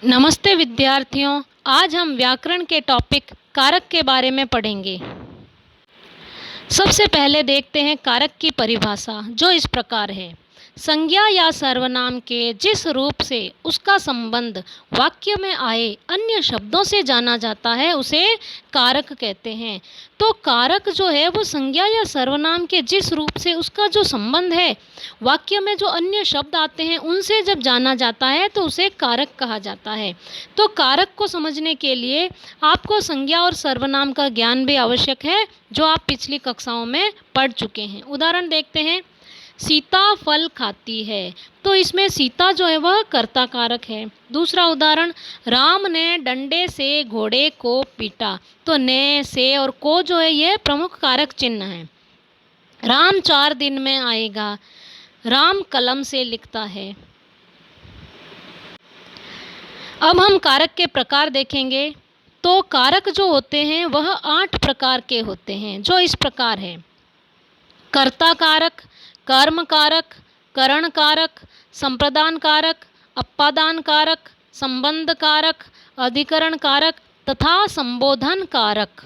नमस्ते विद्यार्थियों, आज हम व्याकरण के टॉपिक कारक के बारे में पढ़ेंगे। सबसे पहले देखते हैं कारक की परिभाषा, जो इस प्रकार है। संज्ञा या सर्वनाम के जिस रूप से उसका संबंध वाक्य में आए अन्य शब्दों से जाना जाता है उसे कारक कहते हैं। तो कारक जो है वो संज्ञा या सर्वनाम के जिस रूप से उसका जो संबंध है वाक्य में जो अन्य शब्द आते हैं उनसे जब जाना जाता है तो उसे कारक कहा जाता है। तो कारक को समझने के लिए आपको संज्ञा और सर्वनाम का ज्ञान भी आवश्यक है, जो आप पिछली कक्षाओं में पढ़ चुके हैं। उदाहरण देखते हैं। सीता फल खाती है, तो इसमें सीता जो है वह कर्ता कारक है। दूसरा उदाहरण, राम ने डंडे से घोड़े को पीटा, तो ने, से और को जो है यह प्रमुख कारक चिन्ह है। राम 4 दिन में आएगा, राम कलम से लिखता है। अब हम कारक के प्रकार देखेंगे। तो कारक जो होते हैं वह 8 प्रकार के होते हैं, जो इस प्रकार है। कर्ता कारक, कर्म कारक, करण कारक, संप्रदान कारक, अपादान कारक, संबंध कारक, अधिकरण कारक तथा संबोधन कारक।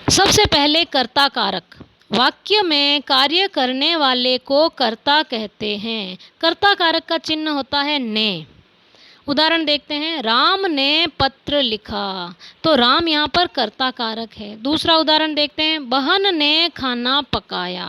सबसे पहले कर्ता कारक। वाक्य में कार्य करने वाले को कर्ता कहते हैं। कर्ता कारक का चिन्ह होता है ने। उदाहरण देखते हैं। राम ने पत्र लिखा, तो राम यहाँ पर कर्ता कारक है। दूसरा उदाहरण देखते हैं। बहन ने खाना पकाया।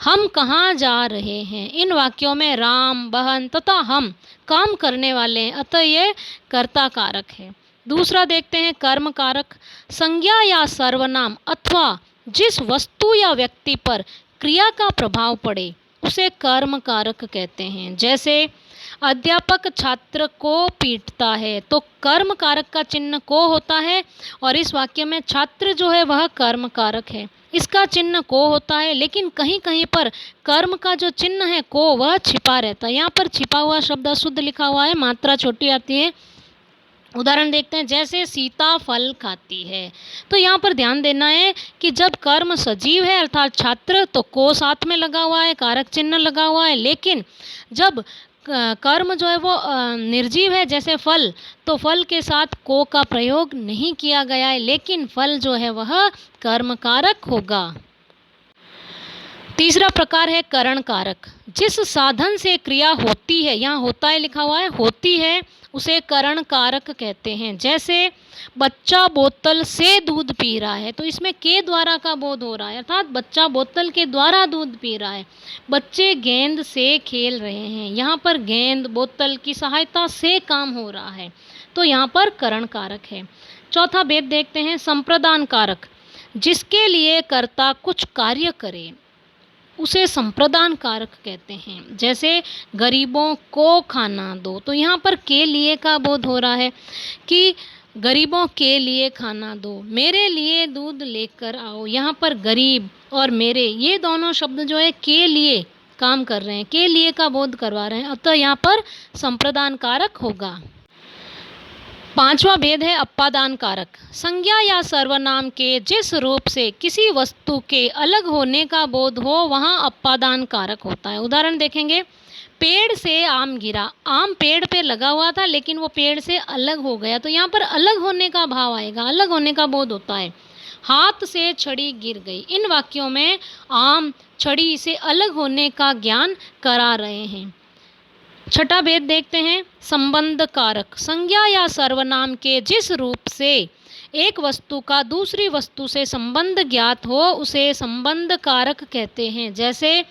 हम कहाँ जा रहे हैं। इन वाक्यों में राम, बहन तथा हम काम करने वाले हैं, अतः ये कर्ता कारक है। दूसरा देखते हैं कर्म कारक। संज्ञा या सर्वनाम अथवा जिस वस्तु या व्यक्ति पर क्रिया का प्रभाव पड़े उसे कर्म कारक कहते हैं। जैसे अध्यापक छात्र को पीटता है, तो कर्म कारक का चिन्ह को होता है और इस वाक्य में छात्र जो है वह कर्म कारक है, इसका चिन्ह को होता है। लेकिन कहीं कहीं पर कर्म का जो चिन्ह है को वह छिपा रहता है। यहाँ पर छिपा हुआ शब्द अशुद्ध लिखा हुआ है, मात्रा छोटी आती है। उदाहरण देखते हैं। जैसे सीता फल खाती है, तो यहाँ पर ध्यान देना है कि जब कर्म सजीव है अर्थात छात्र, तो को साथ में लगा हुआ है, कारक चिन्ह लगा हुआ है। लेकिन जब कर्म जो है वो निर्जीव है, जैसे फल, तो फल के साथ को का प्रयोग नहीं किया गया है, लेकिन फल जो है वह कर्म कारक होगा। तीसरा प्रकार है करण कारक। जिस साधन से क्रिया होती है, यहाँ होता है लिखा हुआ है, होती है, उसे करण कारक कहते हैं। जैसे बच्चा बोतल से दूध पी रहा है, तो इसमें के द्वारा का बोध हो रहा है, अर्थात बच्चा बोतल के द्वारा दूध पी रहा है। बच्चे गेंद से खेल रहे हैं, यहाँ पर गेंद बोतल की सहायता से काम हो रहा है, तो यहाँ पर करण कारक है। चौथा भेद देखते हैं। संप्रदान कारक। जिसके लिए कर्ता कुछ कार्य करे उसे संप्रदान कारक कहते हैं। जैसे गरीबों को खाना दो, तो यहाँ पर के लिए का बोध हो रहा है कि गरीबों के लिए खाना दो। मेरे लिए दूध लेकर आओ, यहाँ पर गरीब और मेरे ये दोनों शब्द जो है के लिए काम कर रहे हैं, के लिए का बोध करवा रहे हैं, अतः यहाँ पर संप्रदान कारक होगा। पांचवा भेद है अपादान कारक। संज्ञा या सर्वनाम के जिस रूप से किसी वस्तु के अलग होने का बोध हो वहाँ अपादान कारक होता है। उदाहरण देखेंगे। पेड़ से आम गिरा, आम पेड़ पे लगा हुआ था लेकिन वो पेड़ से अलग हो गया, तो यहाँ पर अलग होने का भाव आएगा, अलग होने का बोध होता है। हाथ से छड़ी गिर गई। इन वाक्यों में आम, छड़ी से अलग होने का ज्ञान करा रहे हैं। छठा भेद देखते हैं। संबंध कारक। संज्ञा या सर्वनाम के जिस रूप से एक वस्तु का दूसरी वस्तु से संबंध ज्ञात हो उसे संबंध कारक कहते हैं। जैसे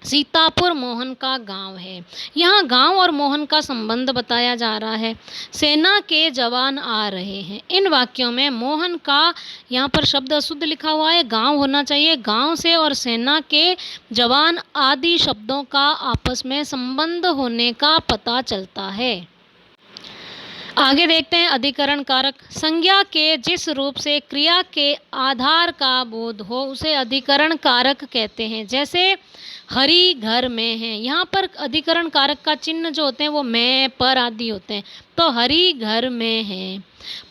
सीतापुर मोहन का गांव है, यहाँ गांव और मोहन का संबंध बताया जा रहा है। सेना के जवान आ रहे हैं। इन वाक्यों में मोहन का, यहाँ पर शब्द अशुद्ध लिखा हुआ है, गांव होना चाहिए। गांव से और सेना के जवान आदि शब्दों का आपस में संबंध होने का पता चलता है। आगे देखते हैं अधिकरण कारक। संज्ञा के जिस रूप से क्रिया के आधार का बोध हो उसे अधिकरण कारक कहते हैं। जैसे हरि घर में है, यहाँ पर अधिकरण कारक का चिन्ह जो होते हैं वो में, पर आदि होते हैं, तो हरि घर में है।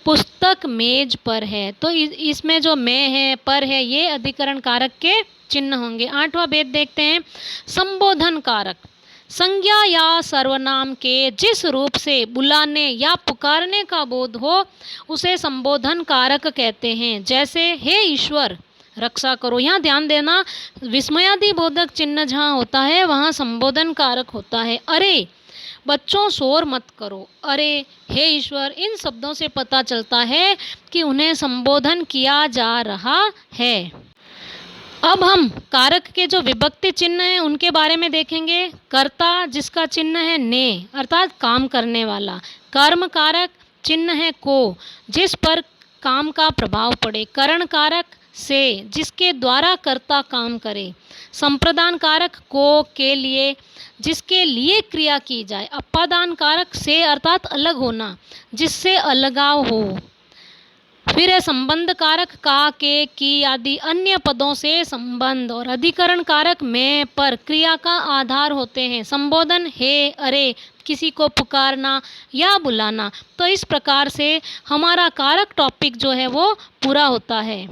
पुस्तक मेज पर है, तो इसमें जो में है, पर है, ये अधिकरण कारक के चिन्ह होंगे। आठवां भेद देखते हैं। संबोधन कारक। संज्ञा या सर्वनाम के जिस रूप से बुलाने या पुकारने का बोध हो उसे संबोधन कारक कहते हैं। जैसे हे ईश्वर रक्षा करो, यहाँ ध्यान देना विस्मयादि बोधक चिन्ह जहाँ होता है वहाँ संबोधन कारक होता है। अरे बच्चों शोर मत करो, अरे हे ईश्वर, इन शब्दों से पता चलता है कि उन्हें संबोधन किया जा रहा है। अब हम कारक के जो विभक्ति चिन्ह हैं उनके बारे में देखेंगे। कर्ता जिसका चिन्ह है ने अर्थात काम करने वाला। कर्म कारक चिन्ह है को जिस पर काम का प्रभाव पड़े। करण कारक से जिसके द्वारा कर्ता काम करे। संप्रदान कारक को के लिए जिसके लिए क्रिया की जाए। अपादान कारक से अर्थात अलग होना जिससे अलगाव हो। फिर है संबंध कारक का के की आदि अन्य पदों से संबंध। और अधिकरण कारक में पर क्रिया का आधार होते हैं। संबोधन हे अरे किसी को पुकारना या बुलाना। तो इस प्रकार से हमारा कारक टॉपिक जो है वो पूरा होता है।